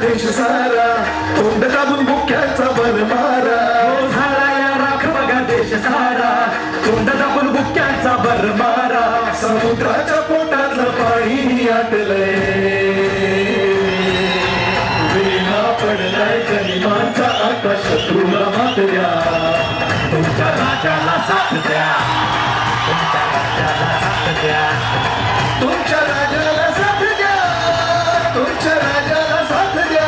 देश सारा तोंड दाबून बुक्याचा बर मारा झाला राख बघा देश सारा तोंड दाबून बुक्याचा बर मारा समुद्राच्या पोटातलं पाणी आटलंय वेला पडलाय गनिमांचा आकाश शत्रूला मात द्या तुमच्या राजाला साथ द्या तुमच्या राजाला साथ द्या तुमच्या राजाला साथ द्या तुमच्या राजाला साथ द्या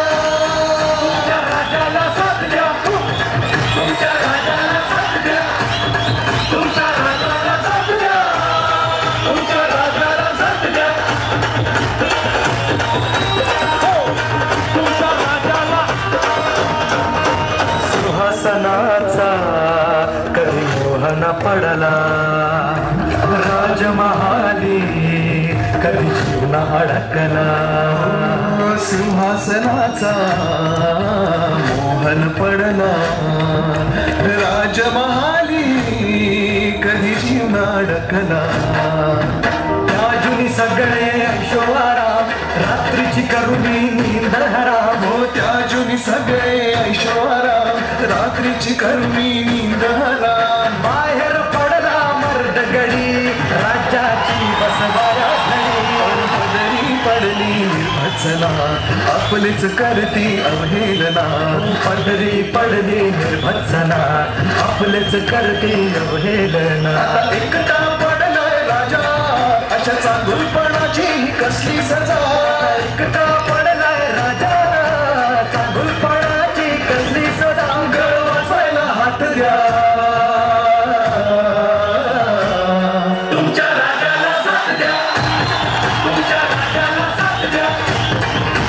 तुमच्या राजाला साथ द्या तुमच्या राजाला साथ द्या तुमच्या राजाला साथ द्या तुमच्या राजाला साथ द्या तुमच्या राजाला सिंहासनाचा कधी मोहन पडला राजमहाली कधी जीवना अडकला सिंहासनाचा मोहन पडला राजमहाली कधी जीवना अडकला त्याजुनी सगळे ऐशोआराम रात्रीची करुणी नींद हराम हो त्याजुनी सगळे ऐशोआराम रात्रीची करुणी नींद हराम बाहेर पडला मर्दगडी राज्याची बसवाया पदरी पडली निर्भत्सना आपलीच करती अवहेलना पदरी पडली निर्भत्सना आपलीच करती अवहेलना एकटा पडलाय राजा अशा चांगुलपणाची कसली सजा एकटा पडलाय राजा चांगुलपणाची कसली सजा गळ वाचायला हात द्या तुमच्या राजाला साथ द्या तुमच्या राजाला साथ द्या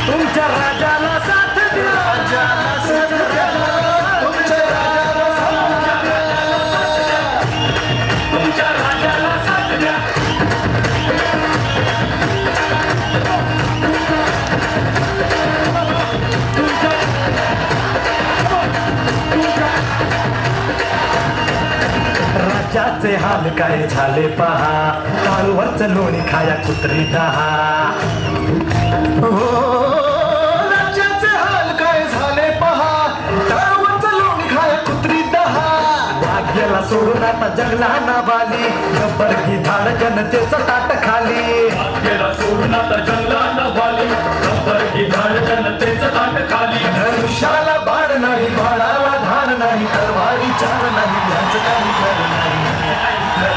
तुमच्या राजाला साथ द्या तुमच्या राजाला साथ द्या तुमच्या राजाला साथ द्या राज्याचे हाल काय झाले पहा काळूवरच लोणी खाया कुत्री दहा राज्याचे हाल काय झाले पहा काळूवरच लोणी खाया कुत्री दहा भाग्याला सोडून आता जंगला नावाली गब्बर की धाड जनतेचं ताट खाली भाग्याला सोडून आता जंगला नावाली गब्बर की धाड जनतेचं ताट खाली धनुष्याला बाण नाही बाणाला धान नाही तलवारी चार नाही यांचं काही खरं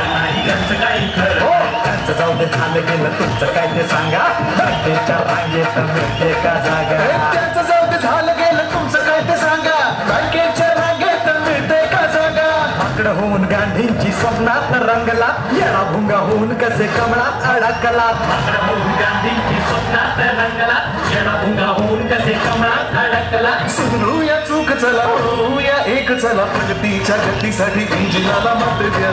नाही त्यांचं काही खरं हो त्यांचं जाऊ दे झालं गेलं तुमचं काय ते सांगा बँकेच्या रांगेत मिळते का जागा त्यांचं जाऊ दे झालं गेलं तुमचं काय ते सांगा बँकेच्या रांगेत मिळते का जागा आकडं होऊन गांधींची स्वप्नात रंगला येळा भुंगा होऊन कसे कमळात अडकला आकडं होऊन गांधींची स्वप्नात रंगला येळा भुंगा होऊन कसे कमळात अडकला सुधरूया चूक चला होऊया एक चला प्रगतीच्या गतीसाठी इंजिनाला मत द्या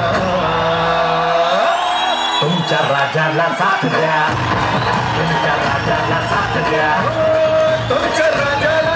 तुमच्या राजाला साथ द्या तुमच्या राजाला साथ द्या तुमच्या राजाला